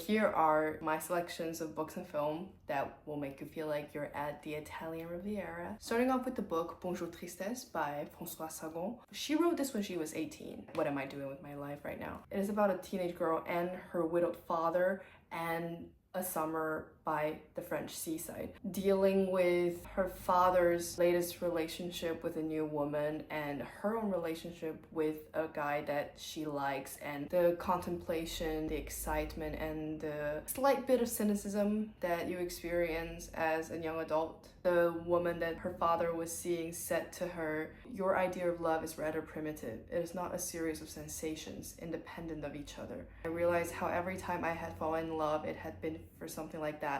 here are my selections of books and film that will make you feel like you're at the Italian Riviera. Starting off with the book Bonjour Tristesse by Françoise Sagan. She wrote this when she was 18. What am I doing with my life right now? It is about a teenage girl and her widowed father and a summer by the French seaside, dealing with her father's latest relationship with a new woman and her own relationship with a guy that she likes, and the contemplation, the excitement, and the slight bit of cynicism that you experience as a young adult. The woman that her father was seeing said to her, "Your idea of love is rather primitive. It is not a series of sensations independent of each other." I realized how every time I had fallen in love, it had been for something like that.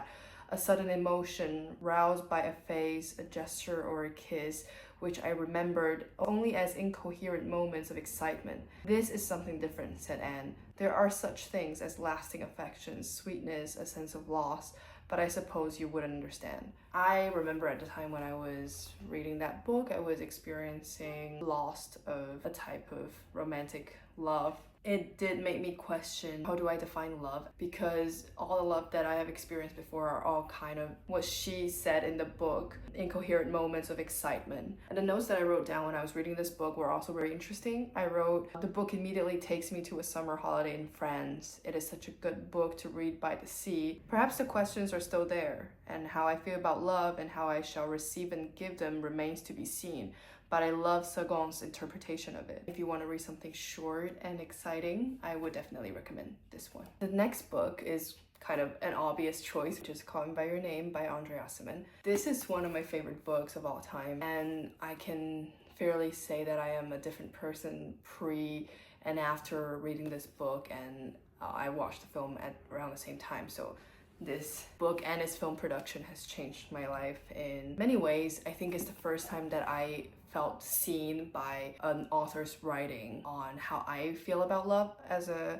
A sudden emotion roused by a face, a gesture, or a kiss, which I remembered only as incoherent moments of excitement. "This is something different," said Anne. "There are such things as lasting affections, sweetness, a sense of loss, but I suppose you wouldn't understand." I remember at the time when I was reading that book, I was experiencing loss of a type of romantic love. It did make me question, how do I define love? Because all the love that I have experienced before are all kind of what she said in the book, incoherent moments of excitement. And the notes that I wrote down when I was reading this book were also very interesting. I wrote, "The book immediately takes me to a summer holiday in France. It is such a good book to read by the sea. Perhaps the questions are still there, and how I feel about love and how I shall receive and give them remains to be seen. But I love Sagan's interpretation of it." If you want to read something short and exciting, I would definitely recommend this one. The next book is kind of an obvious choice, which is Call Me By Your Name by Andre Aciman. This is one of my favorite books of all time, and I can fairly say that I am a different person pre and after reading this book, and I watched the film at around the same time, so this book and its film production has changed my life in many ways. I think it's the first time that I felt seen by an author's writing on how I feel about love as a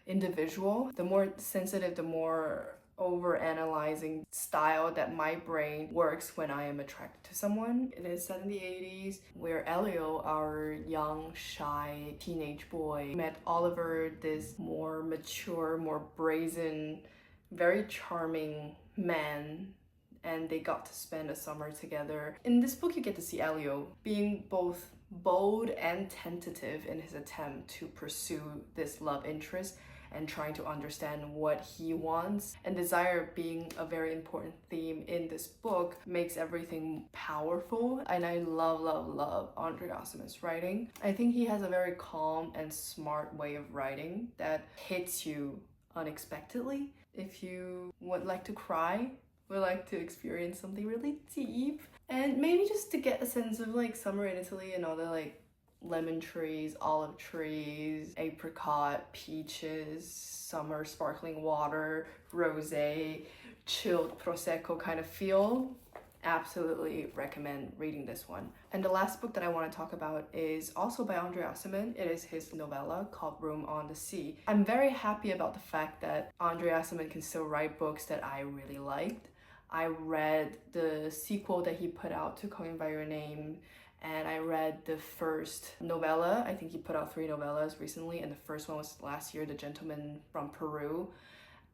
individual. The more sensitive, the more over-analyzing style that my brain works when I am attracted to someone. It is set in the 80s, where Elio, our young, shy teenage boy, met Oliver, this more mature, more brazen, very charming man, and they got to spend a summer together. In this book, you get to see Elio being both bold and tentative in his attempt to pursue this love interest and trying to understand what he wants. And desire being a very important theme in this book makes everything powerful. And I love Andre Aciman's writing. I think he has a very calm and smart way of writing that hits you unexpectedly. If you would like to cry, would like to experience something really deep, and maybe just to get a sense of like summer in Italy and all the like lemon trees, olive trees, apricot, peaches, summer sparkling water, rosé, chilled prosecco kind of feel, absolutely recommend reading this one. And the last book that I want to talk about is also by Andre Aciman. It is his novella called Room on the Sea. I'm very happy about the fact that Andre Aciman can still write books that I really liked. I read the sequel that he put out to Call Me By Your Name, and I read the first novella. I think he put out 3 novellas recently, and the first one was last year, The Gentleman from Peru.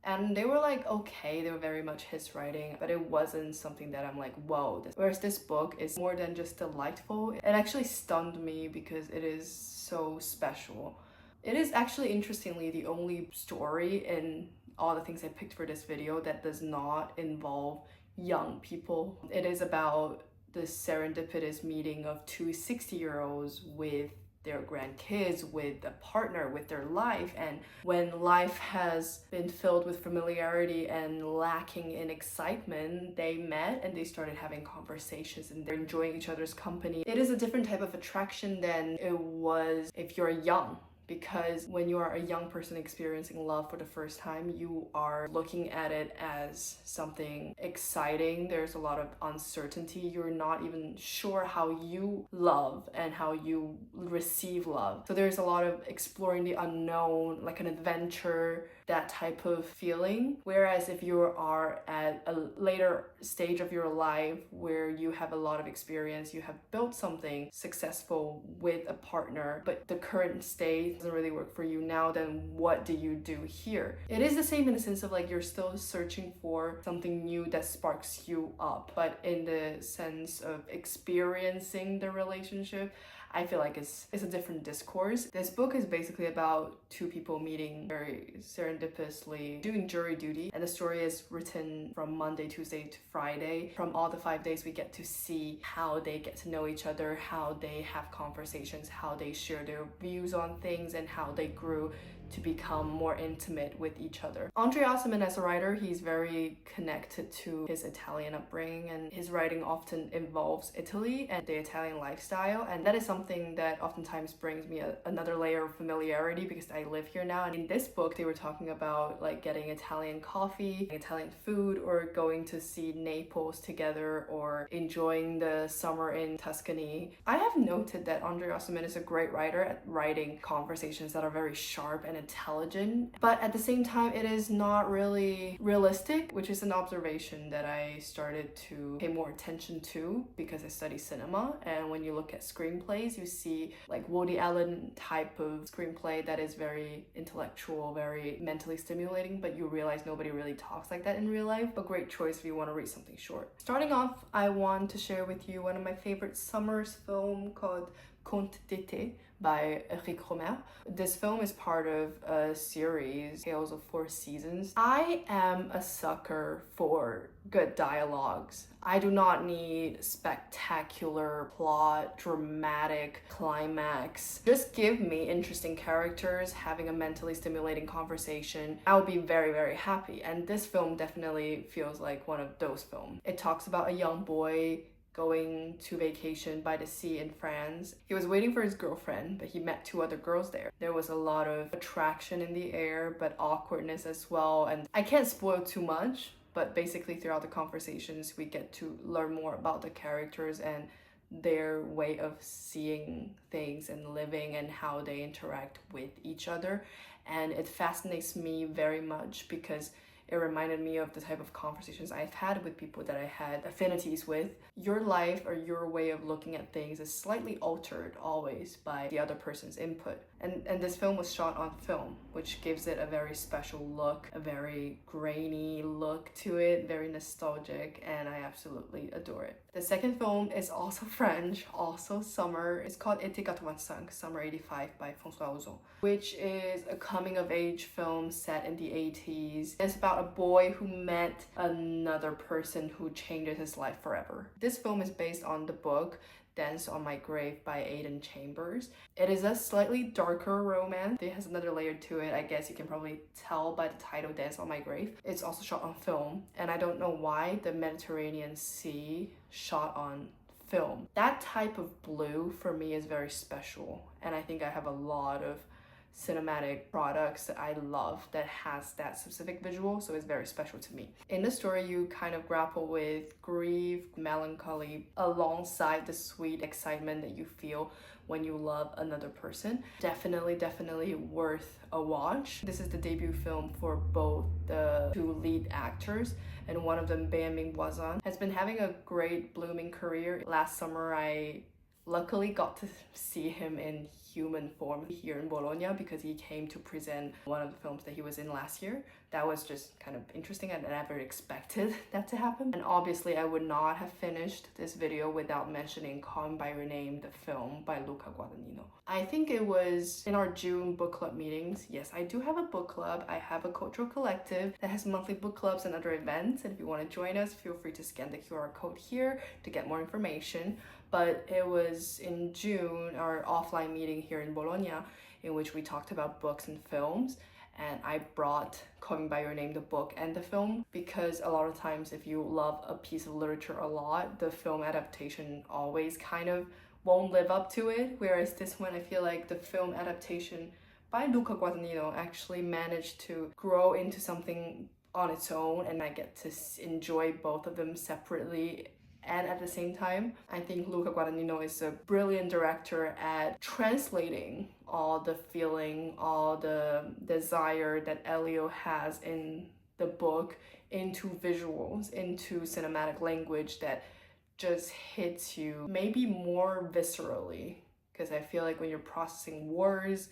And they were like, okay, they were very much his writing, but it wasn't something that I'm like, whoa. Whereas this book is more than just delightful. It actually stunned me because it is so special. It is actually, interestingly, the only story in all the things I picked for this video that does not involve young people. It is about the serendipitous meeting of 2 60-year-olds with their grandkids, with a partner, with their life. And when life has been filled with familiarity and lacking in excitement, they met and they started having conversations and they're enjoying each other's company. It is a different type of attraction than it was if you're young. Because when you are a young person experiencing love for the first time, you are looking at it as something exciting. There's a lot of uncertainty. You're not even sure how you love and how you receive love. So there's a lot of exploring the unknown, like an adventure, that type of feeling. Whereas if you are at a later stage of your life where you have a lot of experience, you have built something successful with a partner, but the current state doesn't really work for you now, then what do you do here? It is the same in the sense of like you're still searching for something new that sparks you up, but in the sense of experiencing the relationship, I feel like it's a different discourse. This book is basically about two people meeting very serendipitously, doing jury duty, and the story is written from Monday, Tuesday to Friday. From all the 5 days, we get to see how they get to know each other, how they have conversations, how they share their views on things, and how they grew to become more intimate with each other. Andre Aciman, as a writer, he's very connected to his Italian upbringing, and his writing often involves Italy and the Italian lifestyle, and that is something that oftentimes brings me another layer of familiarity because I live here now. And in this book, they were talking about like getting Italian coffee, Italian food, or going to see Naples together, or enjoying the summer in Tuscany. I have noted that Andre Aciman is a great writer at writing conversations that are very sharp and intelligent, but at the same time it is not really realistic, which is an observation that I started to pay more attention to because I study cinema. And when you look at screenplays, you see like Woody Allen type of screenplay that is very intellectual, very mentally stimulating, but you realize nobody really talks like that in real life. A great choice if you want to read something short. Starting off, I want to share with you one of my favorite summers film called Conte d'été by Eric Romer. This film is part of a series, Tales of Four Seasons. I am a sucker for good dialogues. I do not need spectacular plot, dramatic climax. Just give me interesting characters, having a mentally stimulating conversation. I'll be very, very happy. And this film definitely feels like one of those films. It talks about a young boy going to vacation by the sea in France. He was waiting for his girlfriend, but he met two other girls there. There was a lot of attraction in the air, but awkwardness as well. And I can't spoil too much, but basically throughout the conversations, we get to learn more about the characters and their way of seeing things and living and how they interact with each other. And it fascinates me very much because it reminded me of the type of conversations I've had with people that I had affinities with. Your life or your way of looking at things is slightly altered always by the other person's input. And this film was shot on film, which gives it a very special look, a very grainy look to it, very nostalgic, and I absolutely adore it. The second film is also French, also summer. It's called Été 85, Summer 85 by François Ozon, which is a coming-of-age film set in the 80s. It's about a boy who met another person who changes his life forever. This film is based on the book Dance on My Grave by Aidan Chambers. It is a slightly darker romance. It has another layer to it. I guess you can probably tell by the title Dance on My Grave. It's also shot on film, and I don't know why the Mediterranean Sea shot on film. That type of blue for me is very special, and I think I have a lot of cinematic products that I love that has that specific visual, so it's very special to me. In the story, you kind of grapple with grief, melancholy, alongside the sweet excitement that you feel when you love another person. Definitely worth a watch. This is the debut film for both the two lead actors, and one of them, Benjamin Boisan, has been having a great blooming career. Last summer, I luckily got to see him in human form here in Bologna because he came to present one of the films that he was in last year. That was just kind of interesting. I never expected that to happen. And obviously I would not have finished this video without mentioning Call Me By Your Name, the film by Luca Guadagnino. I think it was in our June book club meetings. Yes, I do have a book club. I have a cultural collective that has monthly book clubs and other events. And if you want to join us, feel free to scan the QR code here to get more information. But it was in June, our offline meeting here in Bologna, in which we talked about books and films. And I brought Call Me By Your Name, the book and the film, because a lot of times if you love a piece of literature a lot, the film adaptation always kind of won't live up to it. Whereas this one, I feel like the film adaptation by Luca Guadagnino actually managed to grow into something on its own, and I get to enjoy both of them separately And at the same time, I think Luca Guadagnino is a brilliant director at translating all the feeling, all the desire that Elio has in the book into visuals, into cinematic language that just hits you maybe more viscerally. Because I feel like when you're processing words,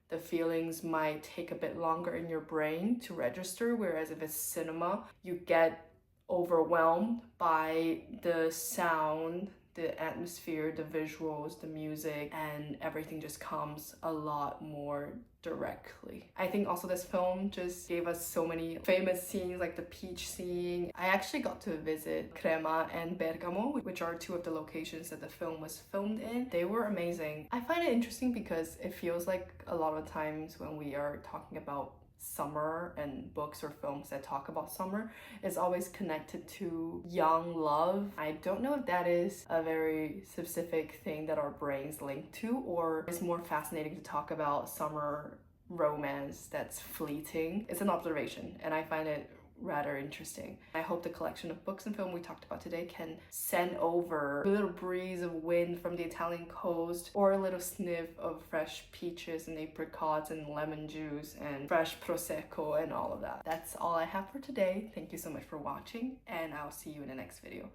the feelings might take a bit longer in your brain to register, whereas if it's cinema, you get overwhelmed by the sound, the atmosphere, the visuals, the music, and everything just comes a lot more directly. I think also this film just gave us so many famous scenes, like the peach scene. I actually got to visit Crema and Bergamo, which are two of the locations that the film was filmed in. They were amazing. I find it interesting because it feels like a lot of times when we are talking about summer and books or films that talk about summer is always connected to young love. I don't know if that is a very specific thing that our brains link to, or it's more fascinating to talk about summer romance that's fleeting. It's an observation, and I find it rather interesting. I hope the collection of books and film we talked about today can send over a little breeze of wind from the Italian coast, or a little sniff of fresh peaches and apricots and lemon juice and fresh prosecco and all of that. That's all I have for today. Thank you so much for watching, and I'll see you in the next video.